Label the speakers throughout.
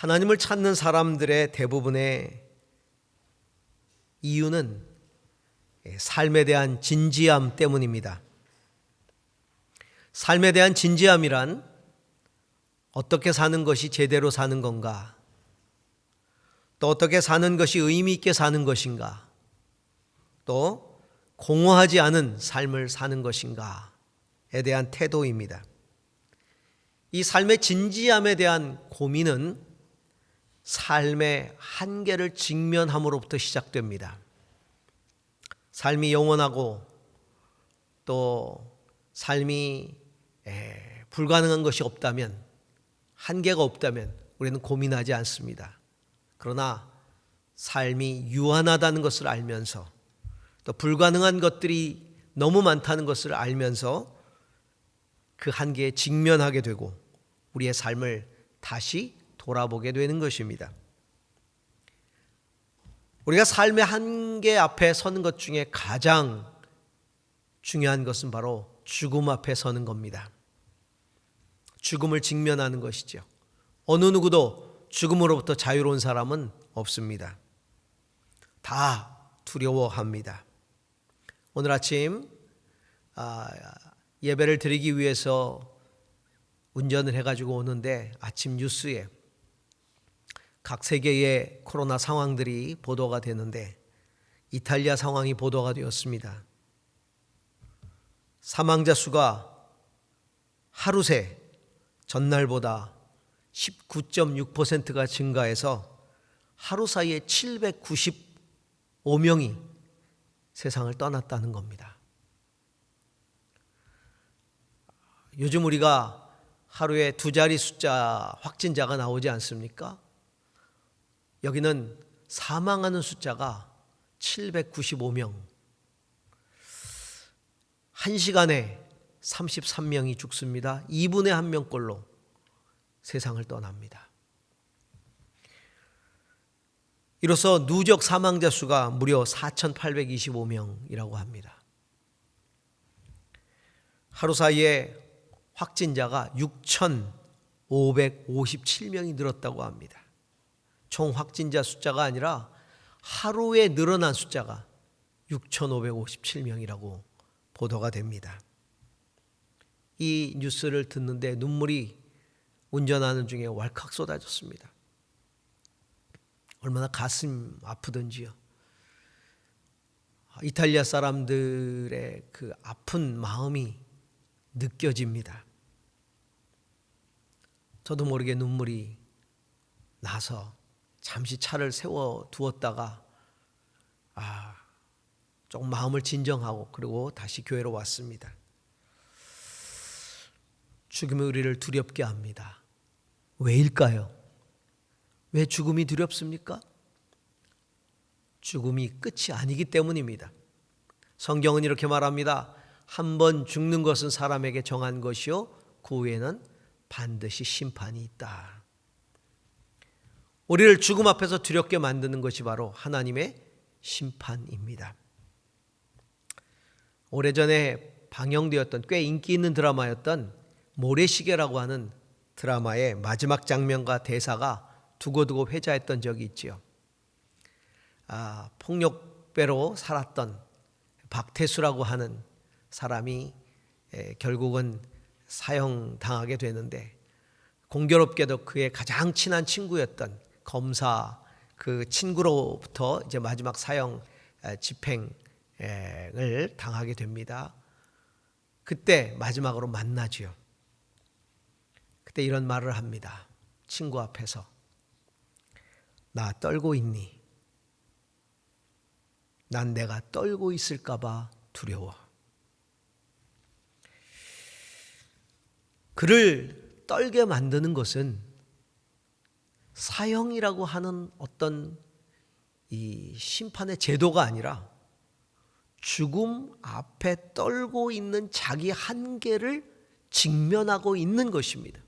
Speaker 1: 하나님을 찾는 사람들의 대부분의 이유는 삶에 대한 진지함 때문입니다. 삶에 대한 진지함이란 어떻게 사는 것이 제대로 사는 건가? 또 어떻게 사는 것이 의미 있게 사는 것인가? 또 공허하지 않은 삶을 사는 것인가에 대한 태도입니다. 이 삶의 진지함에 대한 고민은 삶의 한계를 직면함으로부터 시작됩니다. 삶이 영원하고 또 삶이 불가능한 것이 없다면, 한계가 없다면 우리는 고민하지 않습니다. 그러나 삶이 유한하다는 것을 알면서 또 불가능한 것들이 너무 많다는 것을 알면서 그 한계에 직면하게 되고 우리의 삶을 다시 돌아보게 되는 것입니다. 우리가 삶의 한계 앞에 서는 것 중에 가장 중요한 것은 바로 죽음 앞에 서는 겁니다. 죽음을 직면하는 것이죠. 어느 누구도 죽음으로부터 자유로운 사람은 없습니다. 다 두려워합니다. 오늘 아침 예배를 드리기 위해서 운전을 해가지고 오는데 아침 뉴스에 각 세계의 코로나 상황들이 보도가 되는데 이탈리아 상황이 보도가 되었습니다. 사망자 수가 하루 새 전날보다 19.6%가 증가해서 하루 사이에 795명이 세상을 떠났다는 겁니다. 요즘 우리가 하루에 두 자리 숫자 확진자가 나오지 않습니까? 여기는 사망하는 숫자가 795명. 1시간에 33명이 죽습니다. 2분의 1명꼴로 세상을 떠납니다. 이로써 누적 사망자 수가 무려 4,825명이라고 합니다. 하루 사이에 확진자가 6,557명이 늘었다고 합니다. 총 확진자 숫자가 아니라 하루에 늘어난 숫자가 6,557명이라고 보도가 됩니다. 이 뉴스를 듣는데 눈물이 운전하는 중에 왈칵 쏟아졌습니다. 얼마나 가슴 아프던지요. 이탈리아 사람들의 그 아픈 마음이 느껴집니다. 저도 모르게 눈물이 나서 잠시 차를 세워 두었다가 조금 마음을 진정하고 그리고 다시 교회로 왔습니다. 죽음이 우리를 두렵게 합니다. 왜일까요? 왜 죽음이 두렵습니까? 죽음이 끝이 아니기 때문입니다. 성경은 이렇게 말합니다. 한 번 죽는 것은 사람에게 정한 것이요 그 후에는 반드시 심판이 있다. 우리를 죽음 앞에서 두렵게 만드는 것이 바로 하나님의 심판입니다. 오래전에 방영되었던 꽤 인기 있는 드라마였던 모래시계라고 하는 드라마의 마지막 장면과 대사가 두고두고 회자했던 적이 있지요. 폭력배로 살았던 박태수라고 하는 사람이 결국은 사형당하게 되는데 공교롭게도 그의 가장 친한 친구였던 검사 그 친구로부터 이제 마지막 사형 집행을 당하게 됩니다. 그때 마지막으로 만나지요. 그때 이런 말을 합니다. 친구 앞에서 나 떨고 있니? 난 내가 떨고 있을까 봐 두려워. 그를 떨게 만드는 것은 사형이라고 하는 어떤 이 심판의 제도가 아니라 죽음 앞에 떨고 있는 자기 한계를 직면하고 있는 것입니다.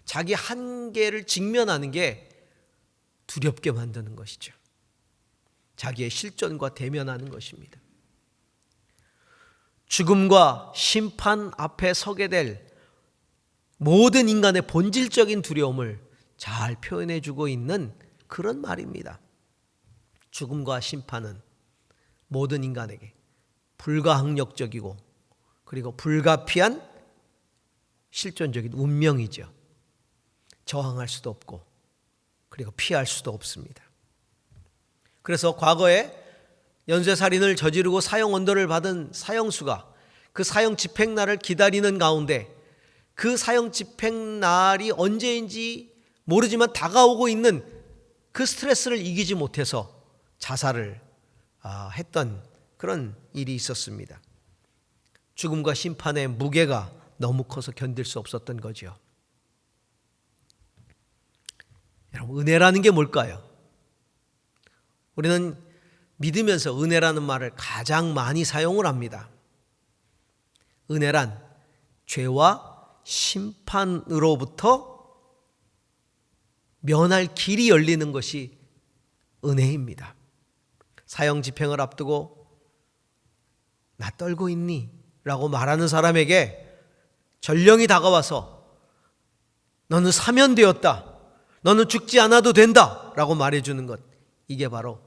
Speaker 1: 자기 한계를 직면하는 게 두렵게 만드는 것이죠. 자기의 실존과 대면하는 것입니다. 죽음과 심판 앞에 서게 될 모든 인간의 본질적인 두려움을 잘 표현해 주고 있는 그런 말입니다. 죽음과 심판은 모든 인간에게 불가항력적이고 그리고 불가피한 실존적인 운명이죠. 저항할 수도 없고 그리고 피할 수도 없습니다. 그래서 과거에 연쇄살인을 저지르고 사형 언도를 받은 사형수가 그 사형 집행날을 기다리는 가운데 그 사형 집행날이 언제인지 모르지만 다가오고 있는 그 스트레스를 이기지 못해서 자살을 했던 그런 일이 있었습니다. 죽음과 심판의 무게가 너무 커서 견딜 수 없었던 거죠. 여러분, 은혜라는 게 뭘까요? 우리는 믿으면서 은혜라는 말을 가장 많이 사용을 합니다. 은혜란 죄와 심판으로부터 면할 길이 열리는 것이 은혜입니다. 사형 집행을 앞두고 나 떨고 있니? 라고 말하는 사람에게 전령이 다가와서 너는 사면되었다. 너는 죽지 않아도 된다. 라고 말해주는 것. 이게 바로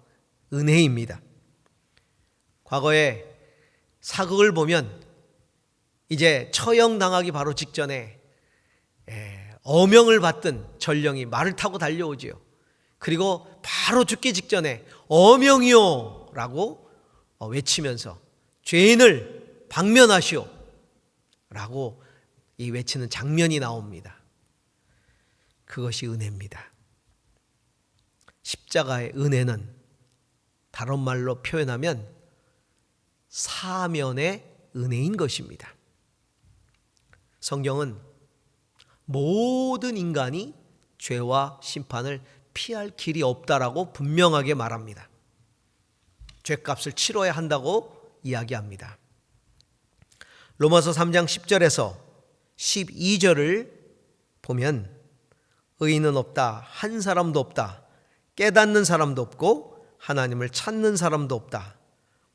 Speaker 1: 은혜입니다. 과거에 사극을 보면 이제 처형당하기 바로 직전에 어명을 받던 전령이 말을 타고 달려오지요. 그리고 바로 죽기 직전에 어명이요 라고 외치면서 죄인을 방면하시오 라고 이 외치는 장면이 나옵니다. 그것이 은혜입니다. 십자가의 은혜는 다른 말로 표현하면 사면의 은혜인 것입니다. 성경은 모든 인간이 죄와 심판을 피할 길이 없다라고 분명하게 말합니다. 죄값을 치러야 한다고 이야기합니다. 로마서 3장 10절에서 12절을 보면 의인은 없다, 한 사람도 없다, 깨닫는 사람도 없고 하나님을 찾는 사람도 없다.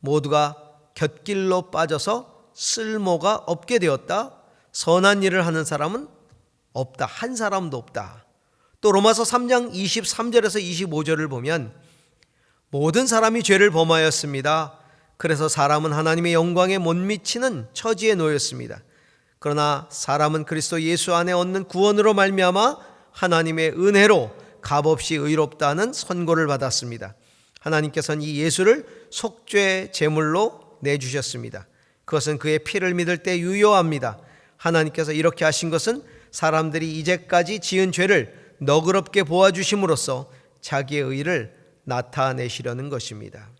Speaker 1: 모두가 곁길로 빠져서 쓸모가 없게 되었다. 선한 일을 하는 사람은 없다. 한 사람도 없다. 또 로마서 3장 23절에서 25절을 보면 모든 사람이 죄를 범하였습니다. 그래서 사람은 하나님의 영광에 못 미치는 처지에 놓였습니다. 그러나 사람은 그리스도 예수 안에 얻는 구원으로 말미암아 하나님의 은혜로 값없이 의롭다는 선고를 받았습니다. 하나님께서는 이 예수를 속죄 제물로 내주셨습니다. 그것은 그의 피를 믿을 때 유효합니다. 하나님께서 이렇게 하신 것은 사람들이 이제까지 지은 죄를 너그럽게 보아주심으로써 자기의 의를 나타내시려는 것입니다.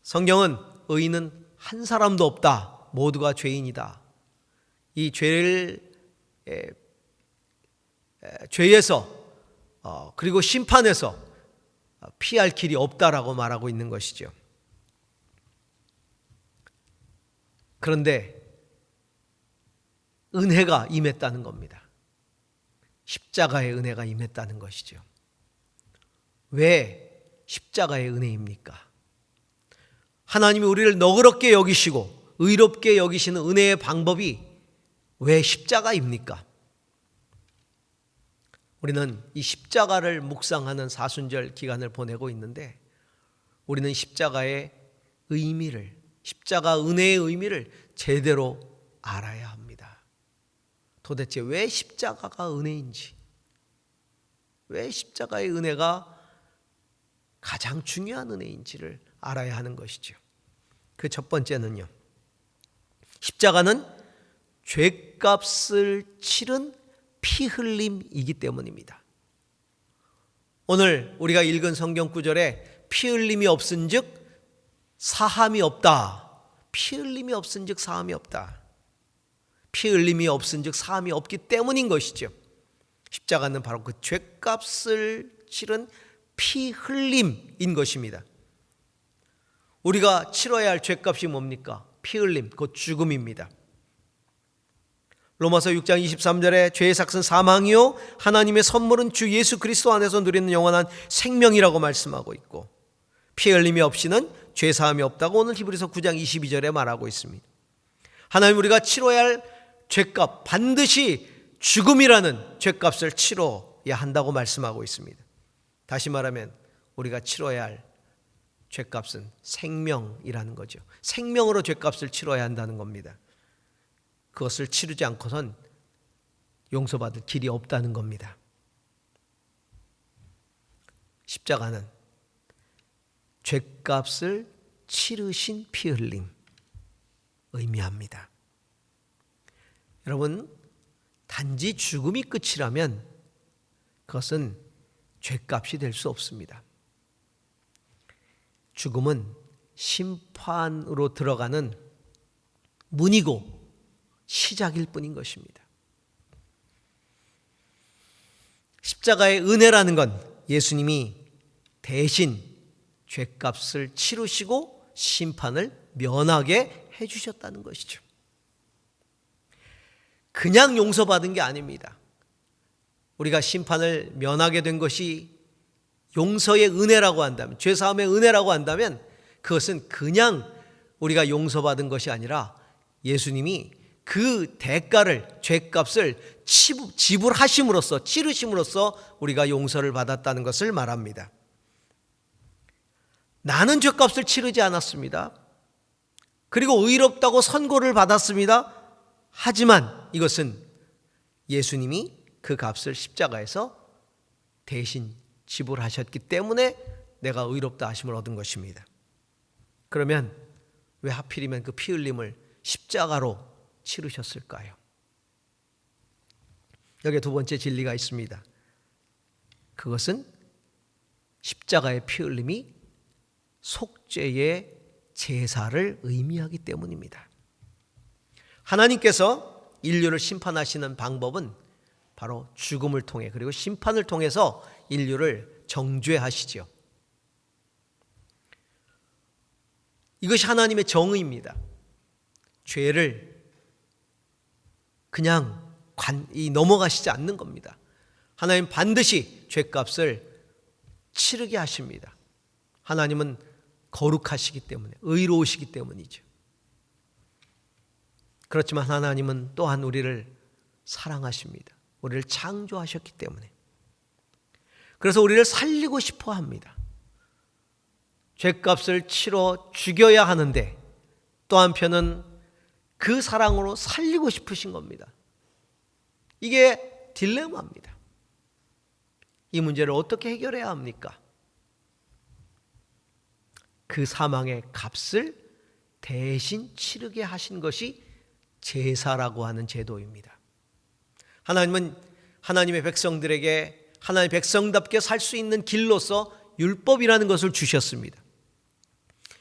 Speaker 1: 성경은 의인은 한 사람도 없다. 모두가 죄인이다. 이 죄에서 그리고 심판에서 피할 길이 없다라고 말하고 있는 것이죠. 그런데 은혜가 임했다는 겁니다. 십자가의 은혜가 임했다는 것이죠. 왜 십자가의 은혜입니까? 하나님이 우리를 너그럽게 여기시고 의롭게 여기시는 은혜의 방법이 왜 십자가입니까? 우리는 이 십자가를 묵상하는 사순절 기간을 보내고 있는데 우리는 십자가의 의미를, 십자가 은혜의 의미를 제대로 알아야 합니다. 도대체 왜 십자가가 은혜인지, 왜 십자가의 은혜가 가장 중요한 은혜인지를 알아야 하는 것이죠. 그 첫 번째는요, 십자가는 죄값을 치른 피 흘림이기 때문입니다. 오늘 우리가 읽은 성경 구절에 피 흘림이 없은즉 사함이 없다. 피 흘림이 없은즉 사함이 없다. 피 흘림이 없은즉 사함이 없기 때문인 것이죠. 십자가는 바로 그 죄값을 치른 피 흘림인 것입니다. 우리가 치러야 할 죄값이 뭡니까? 피 흘림, 곧 죽음입니다. 로마서 6장 23절에 죄의 삭은 사망이요 하나님의 선물은 주 예수 그리스도 안에서 누리는 영원한 생명이라고 말씀하고 있고, 피 흘림이 없이는 죄 사함이 없다고 오늘 히브리서 9장 22절에 말하고 있습니다. 하나님, 우리가 치러야 할 죄값, 반드시 죽음이라는 죄값을 치러야 한다고 말씀하고 있습니다. 다시 말하면 우리가 치러야 할 죄값은 생명이라는 거죠. 생명으로 죄값을 치러야 한다는 겁니다. 그것을 치르지 않고선 용서받을 길이 없다는 겁니다. 십자가는 죄값을 치르신 피 흘림 의미합니다. 여러분, 단지 죽음이 끝이라면 그것은 죄값이 될 수 없습니다. 죽음은 심판으로 들어가는 문이고 시작일 뿐인 것입니다. 십자가의 은혜라는 건 예수님이 대신 죄값을 치르시고 심판을 면하게 해주셨다는 것이죠. 그냥 용서받은 게 아닙니다. 우리가 심판을 면하게 된 것이 용서의 은혜라고 한다면, 죄사함의 은혜라고 한다면 그것은 그냥 우리가 용서받은 것이 아니라 예수님이 그 대가를, 죄값을 지불하심으로써, 치르심으로써 우리가 용서를 받았다는 것을 말합니다. 나는 죄값을 치르지 않았습니다. 그리고 의롭다고 선고를 받았습니다. 하지만 이것은 예수님이 그 값을 십자가에서 대신 지불하셨기 때문에 내가 의롭다 하심을 얻은 것입니다. 그러면 왜 하필이면 그 피 흘림을 십자가로 치르셨을까요? 여기에 두 번째 진리가 있습니다. 그것은 십자가의 피 흘림이 속죄의 제사를 의미하기 때문입니다. 하나님께서 인류를 심판하시는 방법은 바로 죽음을 통해, 그리고 심판을 통해서 인류를 정죄하시죠. 이것이 하나님의 정의입니다. 죄를 그냥 넘어가시지 않는 겁니다. 하나님 반드시 죄값을 치르게 하십니다. 하나님은 거룩하시기 때문에, 의로우시기 때문이죠. 그렇지만 하나님은 또한 우리를 사랑하십니다. 우리를 창조하셨기 때문에. 그래서 우리를 살리고 싶어 합니다. 죄값을 치러 죽여야 하는데 또 한편은 그 사랑으로 살리고 싶으신 겁니다. 이게 딜레마입니다. 이 문제를 어떻게 해결해야 합니까? 그 사망의 값을 대신 치르게 하신 것이 제사라고 하는 제도입니다. 하나님은 하나님의 백성들에게 하나님의 백성답게 살 수 있는 길로서 율법이라는 것을 주셨습니다.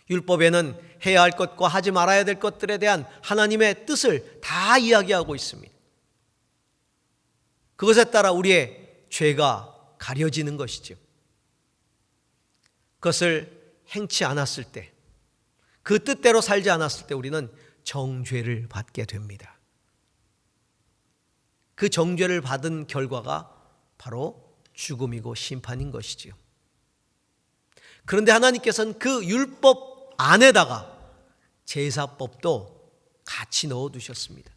Speaker 1: 율법에는 해야 할 것과 하지 말아야 될 것들에 대한 하나님의 뜻을 다 이야기하고 있습니다. 그것에 따라 우리의 죄가 가려지는 것이죠. 그것을 행치 않았을 때, 그 뜻대로 살지 않았을 때 우리는 정죄를 받게 됩니다. 그 정죄를 받은 결과가 바로 죽음이고 심판인 것이지요. 그런데 하나님께서는 그 율법 안에다가 제사법도 같이 넣어두셨습니다.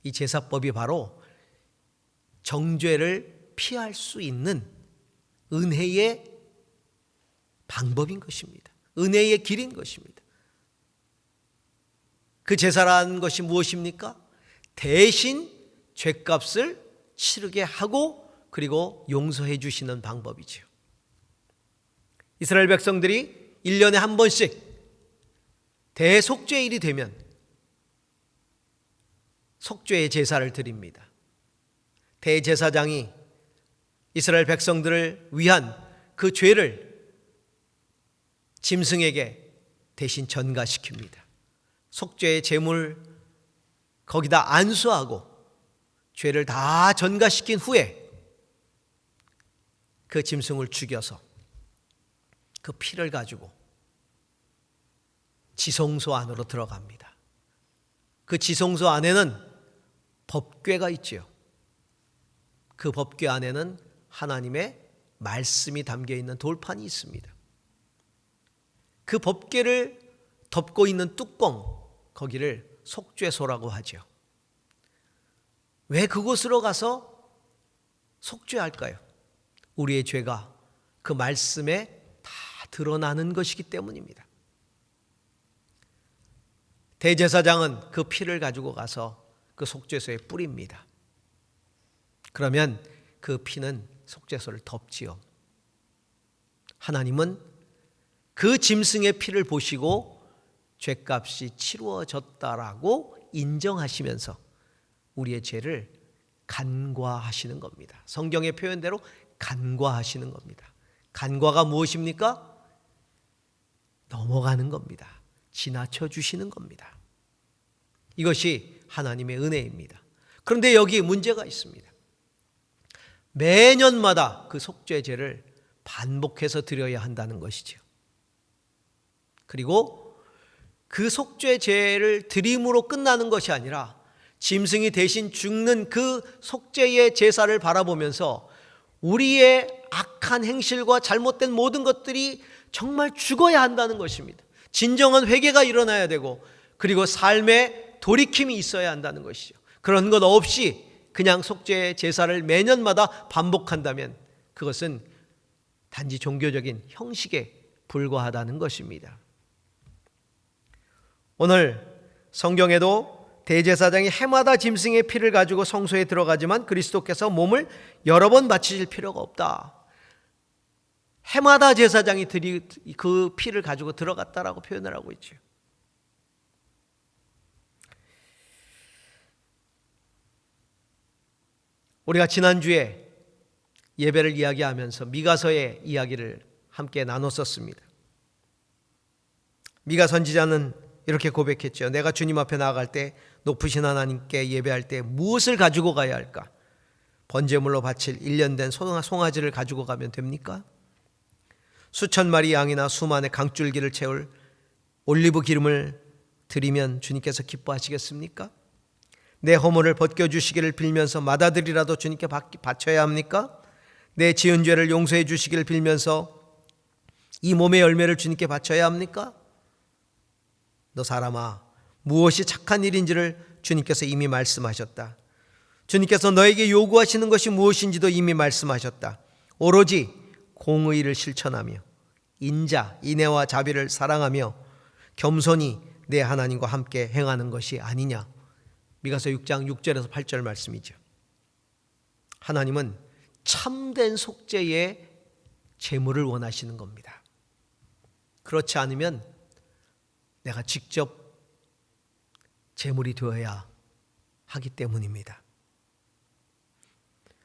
Speaker 1: 이 제사법이 바로 정죄를 피할 수 있는 은혜의 방법인 것입니다. 은혜의 길인 것입니다. 그 제사라는 것이 무엇입니까? 대신 죄값을 치르게 하고 그리고 용서해 주시는 방법이죠. 이스라엘 백성들이 1년에 한 번씩 대속죄일이 되면 속죄의 제사를 드립니다. 대제사장이 이스라엘 백성들을 위한 그 죄를 짐승에게 대신 전가시킵니다. 속죄의 제물 거기다 안수하고 죄를 다 전가시킨 후에 그 짐승을 죽여서 그 피를 가지고 지성소 안으로 들어갑니다. 그 지성소 안에는 법궤가 있지요. 그 법궤 안에는 하나님의 말씀이 담겨 있는 돌판이 있습니다. 그 법궤를 덮고 있는 뚜껑, 거기를 속죄소라고 하죠. 왜 그곳으로 가서 속죄할까요? 우리의 죄가 그 말씀에 다 드러나는 것이기 때문입니다. 대제사장은 그 피를 가지고 가서 그 속죄소에 뿌립니다. 그러면 그 피는 속죄소를 덮지요. 하나님은 그 짐승의 피를 보시고 죄값이 치루어졌다라고 인정하시면서 우리의 죄를 간과하시는 겁니다. 성경의 표현대로 간과하시는 겁니다. 간과가 무엇입니까? 넘어가는 겁니다. 지나쳐 주시는 겁니다. 이것이 하나님의 은혜입니다. 그런데 여기 문제가 있습니다. 매년마다 그 속죄제를 반복해서 드려야 한다는 것이죠. 그리고 그 속죄제를 드림으로 끝나는 것이 아니라 짐승이 대신 죽는 그 속죄의 제사를 바라보면서 우리의 악한 행실과 잘못된 모든 것들이 정말 죽어야 한다는 것입니다. 진정한 회개가 일어나야 되고 그리고 삶에 돌이킴이 있어야 한다는 것이죠. 그런 것 없이 그냥 속죄의 제사를 매년마다 반복한다면 그것은 단지 종교적인 형식에 불과하다는 것입니다. 오늘 성경에도 대제사장이 해마다 짐승의 피를 가지고 성소에 들어가지만 그리스도께서 몸을 여러 번 바치실 필요가 없다. 해마다 제사장이 그 피를 가지고 들어갔다라고 표현을 하고 있죠. 우리가 지난주에 예배를 이야기하면서 미가서의 이야기를 함께 나눴었습니다. 미가 선지자는 이렇게 고백했죠. 내가 주님 앞에 나아갈 때 높으신 하나님께 예배할 때 무엇을 가지고 가야 할까? 번제물로 바칠 1년 된 송아지를 가지고 가면 됩니까? 수천 마리 양이나 수만의 강줄기를 채울 올리브 기름을 드리면 주님께서 기뻐하시겠습니까? 내 허물을 벗겨주시기를 빌면서 맏아들이라도 주님께 바쳐야 합니까? 내 지은 죄를 용서해 주시기를 빌면서 이 몸의 열매를 주님께 바쳐야 합니까? 너 사람아, 무엇이 착한 일인지를 주님께서 이미 말씀하셨다. 주님께서 너에게 요구하시는 것이 무엇인지도 이미 말씀하셨다. 오로지 공의를 실천하며 인자, 인애와 자비를 사랑하며 겸손히 내 하나님과 함께 행하는 것이 아니냐. 미가서 6장 6절에서 8절 말씀이죠. 하나님은 참된 속죄의 제물을 원하시는 겁니다. 그렇지 않으면 내가 직접 제물이 되어야 하기 때문입니다.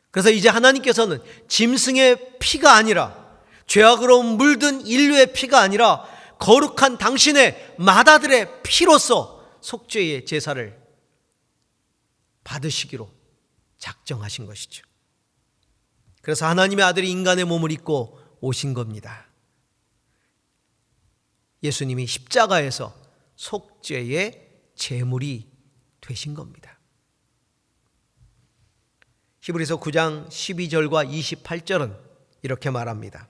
Speaker 1: 그래서 이제 하나님께서는 짐승의 피가 아니라 죄악으로 물든 인류의 피가 아니라 거룩한 당신의 맏아들의 피로서 속죄의 제사를 받으시기로 작정하신 것이죠. 그래서 하나님의 아들이 인간의 몸을 입고 오신 겁니다. 예수님이 십자가에서 속죄의 제물이 되신 겁니다. 히브리서 9장 12절과 28절은 이렇게 말합니다.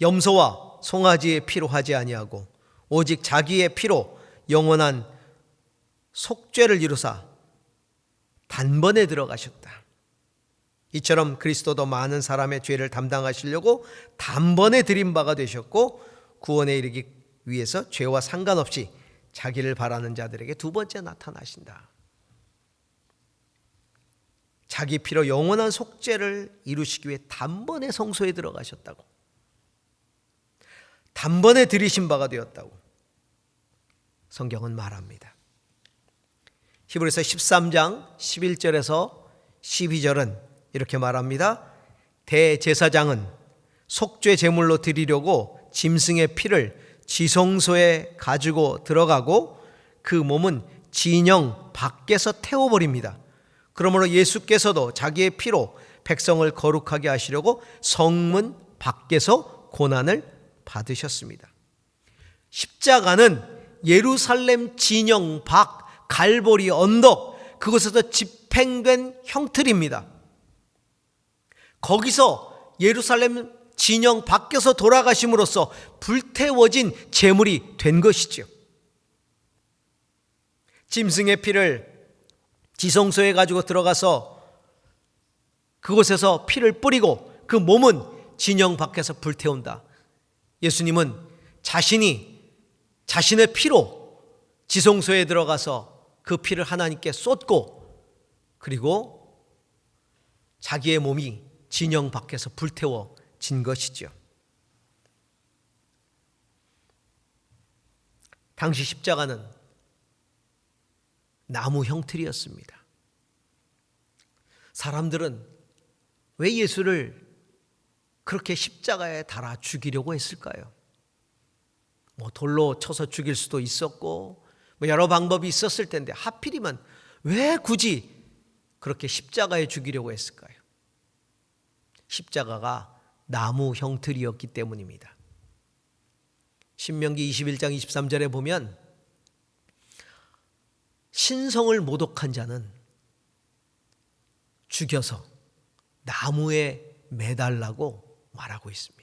Speaker 1: 염소와 송아지의 피로 하지 아니하고 오직 자기의 피로 영원한 속죄를 이루사 단번에 들어가셨다. 이처럼 그리스도도 많은 사람의 죄를 담당하시려고 단번에 드린 바가 되셨고 구원에 이르기 위해서 죄와 상관없이 자기를 바라는 자들에게 두 번째 나타나신다. 자기 피로 영원한 속죄를 이루시기 위해 단번에 성소에 들어가셨다고. 단번에 들이신 바가 되었다고 성경은 말합니다. 히브리서 13장 11절에서 12절은 이렇게 말합니다. 대제사장은 속죄 제물로 드리려고 짐승의 피를 지성소에 가지고 들어가고 그 몸은 진영 밖에서 태워버립니다. 그러므로 예수께서도 자기의 피로 백성을 거룩하게 하시려고 성문 밖에서 고난을 받으셨습니다. 십자가는 예루살렘 진영 밖 갈보리 언덕 그곳에서 집행된 형틀입니다. 거기서 예루살렘 진영 밖에서 돌아가심으로써 불태워진 제물이 된 것이죠. 짐승의 피를 지성소에 가지고 들어가서 그곳에서 피를 뿌리고 그 몸은 진영 밖에서 불태운다. 예수님은 자신의 피로 지성소에 들어가서 그 피를 하나님께 쏟고 그리고 자기의 몸이 진영 밖에서 불태워진 것이죠. 당시 십자가는 나무 형틀이었습니다. 사람들은 왜 예수를 그렇게 십자가에 달아 죽이려고 했을까요? 돌로 쳐서 죽일 수도 있었고 여러 방법이 있었을 텐데 하필이면 왜 굳이 그렇게 십자가에 죽이려고 했을까요? 십자가가 나무 형틀이었기 때문입니다. 신명기 21장 23절에 보면 신성을 모독한 자는 죽여서 나무에 매달라고 말하고 있습니다.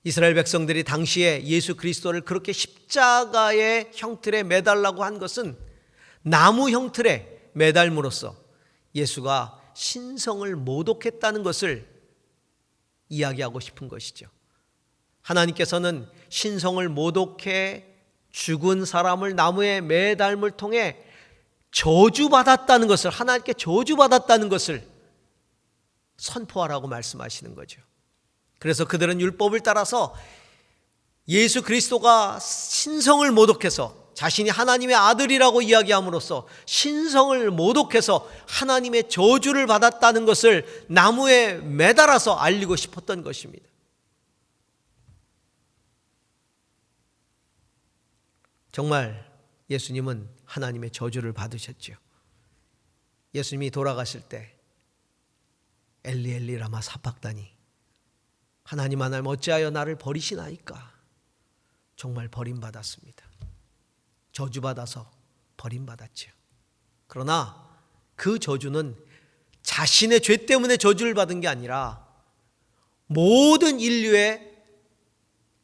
Speaker 1: 이스라엘 백성들이 당시에 예수 그리스도를 그렇게 십자가의 형틀에 매달라고 한 것은 나무 형틀에 매달므로써 예수가 신성을 모독했다는 것을 이야기하고 싶은 것이죠. 하나님께서는 신성을 모독해 죽은 사람을 나무에 매달음을 통해 저주받았다는 것을, 하나님께 저주받았다는 것을 선포하라고 말씀하시는 거죠. 그래서 그들은 율법을 따라서 예수 그리스도가 신성을 모독해서 자신이 하나님의 아들이라고 이야기함으로써 신성을 모독해서 하나님의 저주를 받았다는 것을 나무에 매달아서 알리고 싶었던 것입니다. 정말 예수님은 하나님의 저주를 받으셨죠. 예수님이 돌아가실 때 엘리 엘리 라마 사박다니, 하나님 어찌하여 나를 버리시나이까. 정말 버림받았습니다. 저주받아서 버림받았죠. 그러나 그 저주는 자신의 죄 때문에 저주를 받은 게 아니라 모든 인류의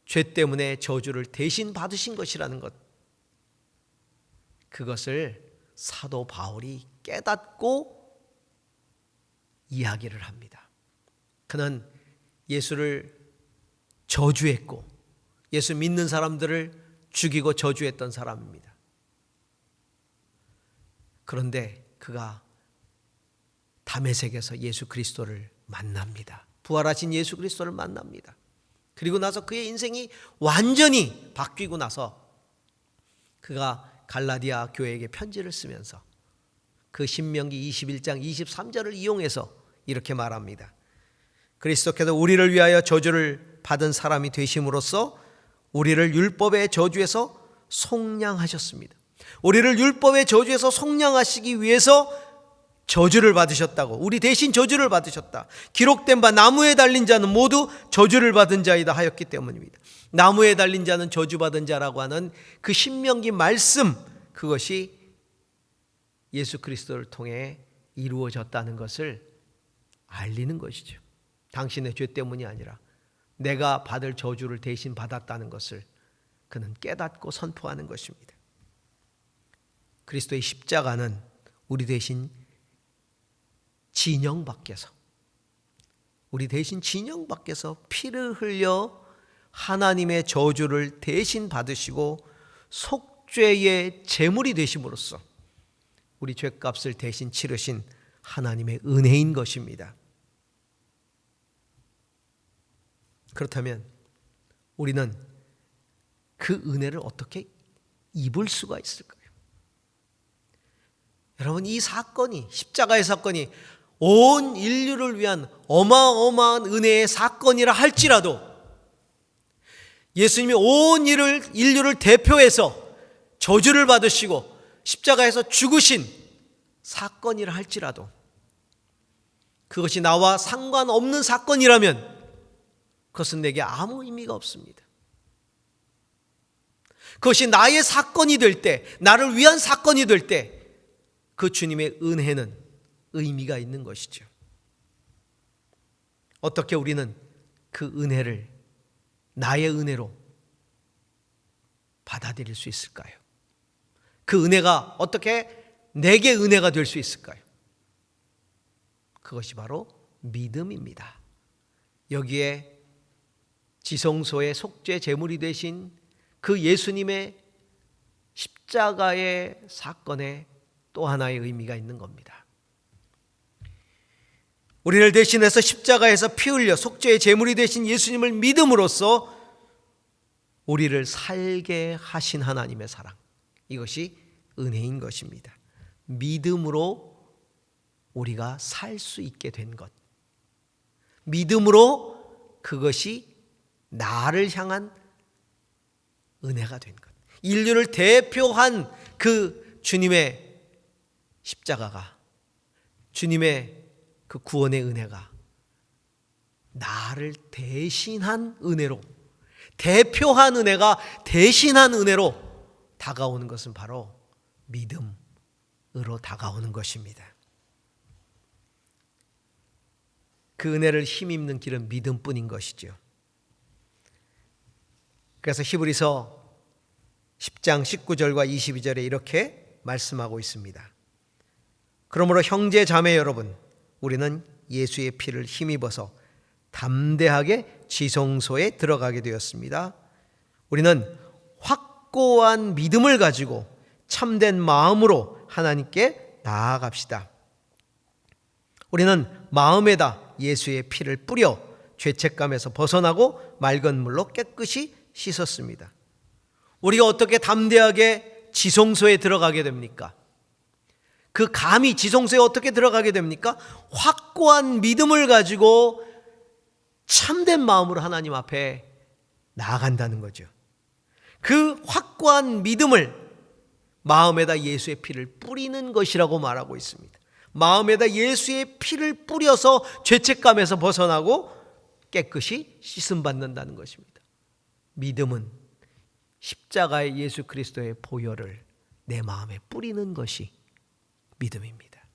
Speaker 1: 죄 때문에 저주를 대신 받으신 것이라는 것, 그것을 사도 바울이 깨닫고 이야기를 합니다. 그는 예수를 저주했고 예수 믿는 사람들을 죽이고 저주했던 사람입니다. 그런데 그가 다메섹에서 예수 그리스도를 만납니다. 부활하신 예수 그리스도를 만납니다. 그리고 나서 그의 인생이 완전히 바뀌고 나서 그가 갈라디아 교회에게 편지를 쓰면서 그 신명기 21장 23절을 이용해서 이렇게 말합니다. 그리스도께서 우리를 위하여 저주를 받은 사람이 되심으로써 우리를 율법의 저주에서 속량하셨습니다. 우리를 율법의 저주에서 속량하시기 위해서 저주를 받으셨다고, 우리 대신 저주를 받으셨다. 기록된 바 나무에 달린 자는 모두 저주를 받은 자이다 하였기 때문입니다. 나무에 달린 자는 저주받은 자라고 하는 그 신명기 말씀, 그것이 예수 그리스도를 통해 이루어졌다는 것을 알리는 것이죠. 당신의 죄 때문이 아니라 내가 받을 저주를 대신 받았다는 것을 그는 깨닫고 선포하는 것입니다. 그리스도의 십자가는 우리 대신 진영 밖에서, 우리 대신 진영 밖에서 피를 흘려 하나님의 저주를 대신 받으시고 속죄의 제물이 되심으로써 우리 죄값을 대신 치르신 하나님의 은혜인 것입니다. 그렇다면 우리는 그 은혜를 어떻게 입을 수가 있을까요? 여러분, 이 사건이, 십자가의 사건이 온 인류를 위한 어마어마한 은혜의 사건이라 할지라도, 예수님이 온 인류를 대표해서 저주를 받으시고 십자가에서 죽으신 사건이라 할지라도, 그것이 나와 상관없는 사건이라면 그것은 내게 아무 의미가 없습니다. 그것이 나의 사건이 될 때, 나를 위한 사건이 될 때, 그 주님의 은혜는 의미가 있는 것이죠. 어떻게 우리는 그 은혜를 나의 은혜로 받아들일 수 있을까요? 그 은혜가 어떻게 내게 은혜가 될 수 있을까요? 그것이 바로 믿음입니다. 여기에 지성소의 속죄 제물이 되신 그 예수님의 십자가의 사건에 또 하나의 의미가 있는 겁니다. 우리를 대신해서 십자가에서 피 흘려 속죄의 제물이 되신 예수님을 믿음으로써 우리를 살게 하신 하나님의 사랑, 이것이 은혜인 것입니다. 믿음으로 우리가 살 수 있게 된 것, 믿음으로 그것이 나를 향한 은혜가 된 것, 인류를 대표한 그 주님의 십자가가, 주님의 그 구원의 은혜가 나를 대신한 은혜로, 대표한 은혜가 대신한 은혜로 다가오는 것은 바로 믿음으로 다가오는 것입니다. 그 은혜를 힘입는 길은 믿음뿐인 것이죠. 그래서 히브리서 10장 19절과 22절에 이렇게 말씀하고 있습니다. 그러므로 형제 자매 여러분, 우리는 예수의 피를 힘입어서 담대하게 지성소에 들어가게 되었습니다. 우리는 확고한 믿음을 가지고 참된 마음으로 하나님께 나아갑시다. 우리는 마음에다 예수의 피를 뿌려 죄책감에서 벗어나고 맑은 물로 깨끗이 씻었습니다. 우리가 어떻게 담대하게 지성소에 들어가게 됩니까? 그 감히 지성소에 어떻게 들어가게 됩니까? 확고한 믿음을 가지고 참된 마음으로 하나님 앞에 나아간다는 거죠. 그 확고한 믿음을 마음에다 예수의 피를 뿌리는 것이라고 말하고 있습니다. 마음에다 예수의 피를 뿌려서 죄책감에서 벗어나고 깨끗이 씻음받는다는 것입니다. 믿음은 십자가의 예수 그리스도의 보혈을 내 마음에 뿌리는 것이 믿음입니다.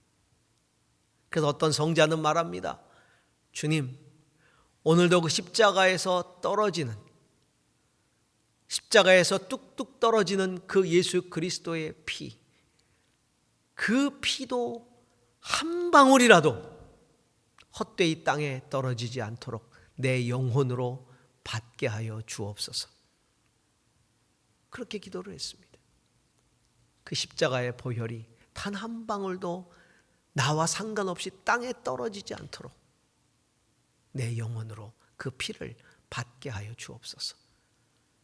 Speaker 1: 그래서 어떤 성자는 말합니다. 주님, 오늘도 그 십자가에서 떨어지는, 십자가에서 뚝뚝 떨어지는 그 예수 그리스도의 피, 그 피도 한 방울이라도 헛되이 땅에 떨어지지 않도록 내 영혼으로 받게 하여 주옵소서. 그렇게 기도를 했습니다. 그 십자가의 보혈이 단 한 방울도 나와 상관없이 땅에 떨어지지 않도록 내 영혼으로 그 피를 받게 하여 주옵소서.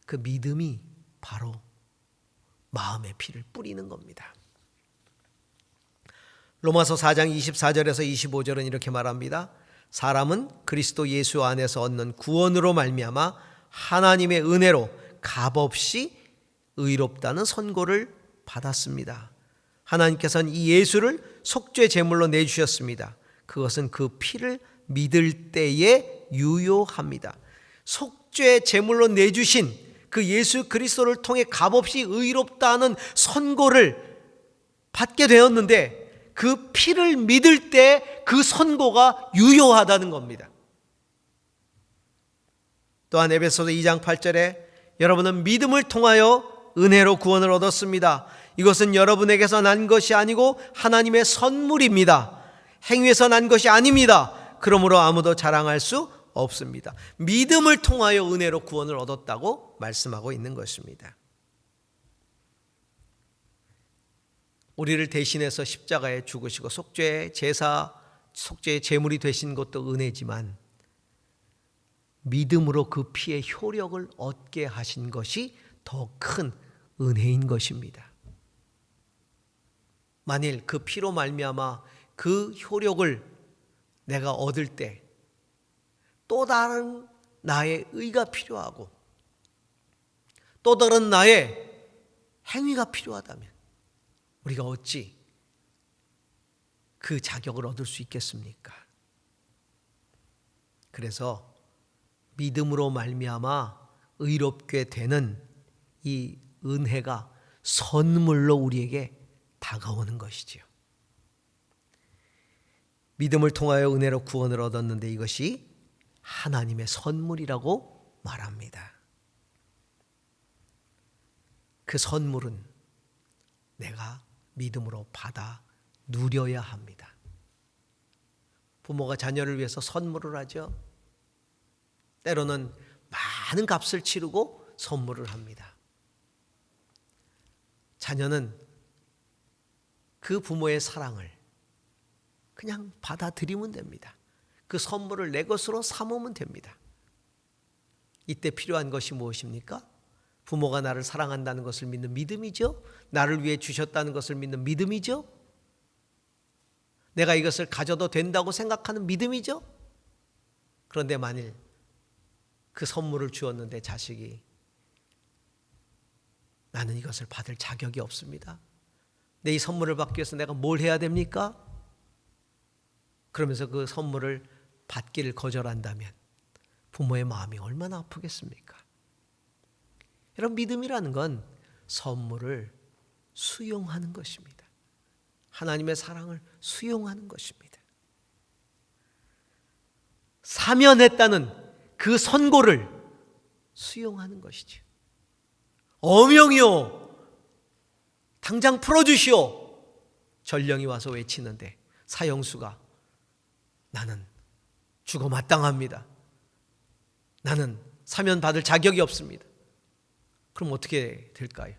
Speaker 1: 그 믿음이 바로 마음의 피를 뿌리는 겁니다. 로마서 4장 24절에서 25절은 이렇게 말합니다. 사람은 그리스도 예수 안에서 얻는 구원으로 말미암아 하나님의 은혜로 값없이 의롭다는 선고를 받았습니다. 하나님께서는 이 예수를 속죄 제물로 내주셨습니다. 그것은 그 피를 믿을 때에 유효합니다. 속죄 제물로 내주신 그 예수 그리스도를 통해 값없이 의롭다는 선고를 받게 되었는데 그 피를 믿을 때 그 선고가 유효하다는 겁니다. 또한 에베소서 2장 8절에 여러분은 믿음을 통하여 은혜로 구원을 얻었습니다. 이것은 여러분에게서 난 것이 아니고 하나님의 선물입니다. 행위에서 난 것이 아닙니다. 그러므로 아무도 자랑할 수 없습니다. 믿음을 통하여 은혜로 구원을 얻었다고 말씀하고 있는 것입니다. 우리를 대신해서 십자가에 죽으시고 속죄의 제사, 속죄의 제물이 되신 것도 은혜지만 믿음으로 그 피의 효력을 얻게 하신 것이 더 큰 은혜인 것입니다. 만일 그 피로 말미암아 그 효력을 내가 얻을 때 또 다른 나의 의가 필요하고 또 다른 나의 행위가 필요하다면 우리가 어찌 그 자격을 얻을 수 있겠습니까? 그래서 믿음으로 말미암아 의롭게 되는 이 은혜가 선물로 우리에게 다가오는 것이지요. 믿음을 통하여 은혜로 구원을 얻었는데 이것이 하나님의 선물이라고 말합니다. 그 선물은 내가 믿음으로 받아 누려야 합니다. 부모가 자녀를 위해서 선물을 하죠. 때로는 많은 값을 치르고 선물을 합니다. 자녀는 그 부모의 사랑을 그냥 받아들이면 됩니다. 그 선물을 내 것으로 삼으면 됩니다. 이때 필요한 것이 무엇입니까? 부모가 나를 사랑한다는 것을 믿는 믿음이죠. 나를 위해 주셨다는 것을 믿는 믿음이죠. 내가 이것을 가져도 된다고 생각하는 믿음이죠. 그런데 만일 그 선물을 주었는데 자식이 나는 이것을 받을 자격이 없습니다. 내 이 선물을 받기 위해서 내가 뭘 해야 됩니까? 그러면서 그 선물을 받기를 거절한다면 부모의 마음이 얼마나 아프겠습니까? 여러분, 믿음이라는 건 선물을 수용하는 것입니다. 하나님의 사랑을 수용하는 것입니다. 사면했다는 그 선고를 수용하는 것이죠. 어명이요, 당장 풀어주시오. 전령이 와서 외치는데 사형수가 나는 죽어 마땅합니다. 나는 사면 받을 자격이 없습니다. 그럼 어떻게 될까요?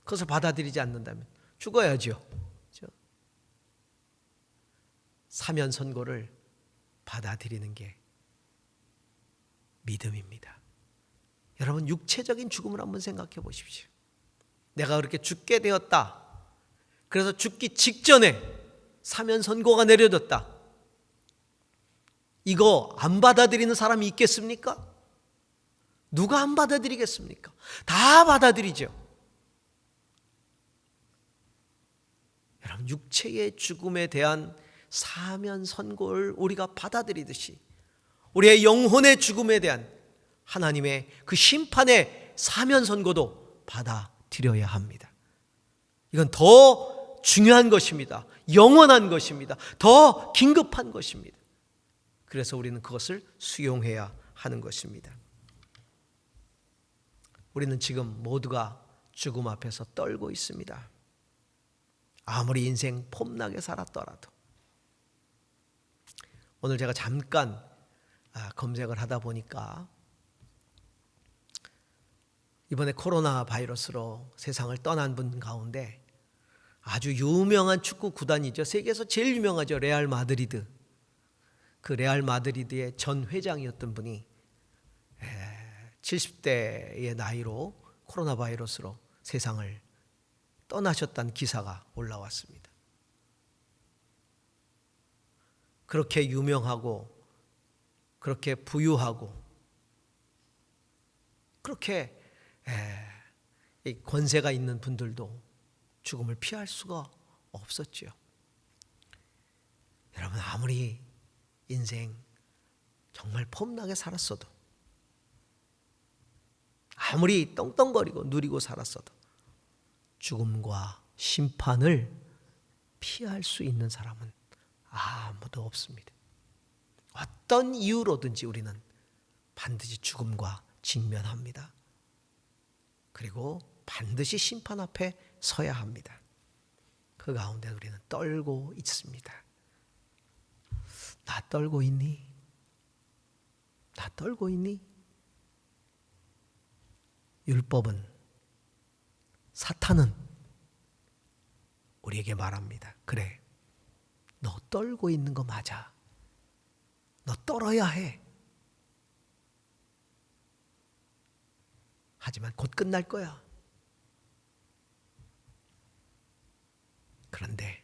Speaker 1: 그것을 받아들이지 않는다면 죽어야죠. 그렇죠? 사면 선고를 받아들이는 게 믿음입니다. 여러분, 육체적인 죽음을 한번 생각해 보십시오. 내가 그렇게 죽게 되었다. 그래서 죽기 직전에 사면 선고가 내려졌다. 이거 안 받아들이는 사람이 있겠습니까? 누가 안 받아들이겠습니까? 다 받아들이죠. 여러분, 육체의 죽음에 대한 사면 선고를 우리가 받아들이듯이 우리의 영혼의 죽음에 대한 하나님의 그 심판의 사면 선고도 받아들여야 합니다. 이건 더 중요한 것입니다. 영원한 것입니다. 더 긴급한 것입니다. 그래서 우리는 그것을 수용해야 하는 것입니다. 우리는 지금 모두가 죽음 앞에서 떨고 있습니다. 아무리 인생 폼나게 살았더라도. 오늘 제가 잠깐 검색을 하다 보니까 이번에 코로나 바이러스로 세상을 떠난 분 가운데 아주 유명한 축구 구단이죠. 세계에서 제일 유명하죠. 레알 마드리드. 그 레알 마드리드의 전 회장이었던 분이 70대의 나이로 코로나 바이러스로 세상을 떠나셨다는 기사가 올라왔습니다. 그렇게 유명하고 그렇게 부유하고 그렇게 권세가 있는 분들도 죽음을 피할 수가 없었죠. 여러분, 아무리 인생 정말 폼나게 살았어도, 아무리 떵떵거리고 누리고 살았어도 죽음과 심판을 피할 수 있는 사람은 아무도 없습니다. 어떤 이유로든지 우리는 반드시 죽음과 직면합니다. 그리고 반드시 심판 앞에 서야 합니다. 그 가운데 우리는 떨고 있습니다. 나 떨고 있니? 나 떨고 있니? 율법은, 사탄은 우리에게 말합니다. 그래, 너 떨고 있는 거 맞아. 너 떨어야 해. 하지만 곧 끝날 거야. 그런데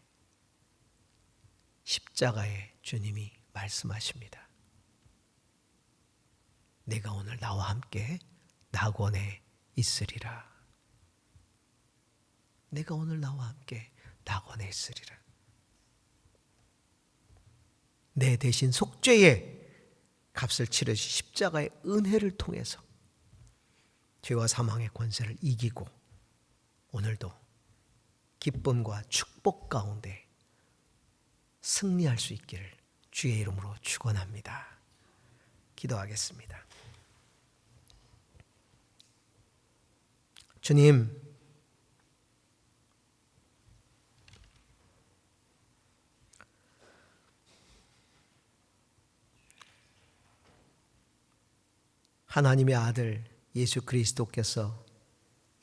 Speaker 1: 십자가의 주님이 말씀하십니다. 내가 오늘 나와 함께 낙원에 있으리라. 내가 오늘 나와 함께 낙원에 있으리라. 내 대신 속죄의 값을 치르신 십자가의 은혜를 통해서 죄와 사망의 권세를 이기고 오늘도 기쁨과 축복 가운데 승리할 수 있기를 주의 이름으로 축원합니다. 기도하겠습니다. 주님, 하나님의 아들 예수 그리스도께서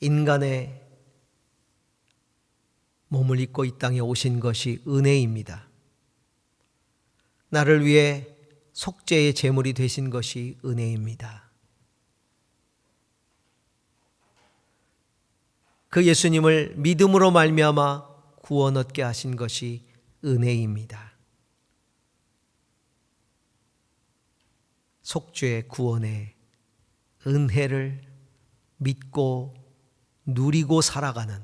Speaker 1: 인간의 몸을 입고 이 땅에 오신 것이 은혜입니다. 나를 위해 속죄의 제물이 되신 것이 은혜입니다. 그 예수님을 믿음으로 말미암아 구원 얻게 하신 것이 은혜입니다. 속죄의 구원의 은혜를 믿고 누리고 살아가는,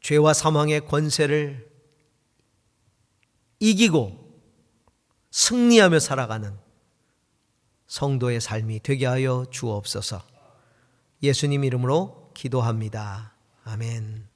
Speaker 1: 죄와 사망의 권세를 이기고 승리하며 살아가는 성도의 삶이 되게 하여 주옵소서. 예수님 이름으로 기도합니다. 아멘.